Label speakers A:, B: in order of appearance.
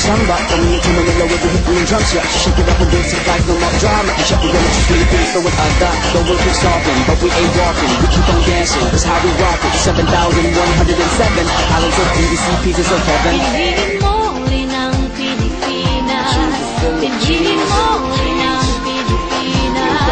A: Samba, coming into Manila with the hit and drums, yeah. Shake it up and dance it like no more drama. And shut the door, just really please throw it out that. The world keeps talking, but we ain't walking. We keep on dancing, that's how we rock it. 7,107 islands of PVC pieces of heaven.
B: Piliin mo rin ang Pilipinas. Piliin mo rin ang Pilipinas.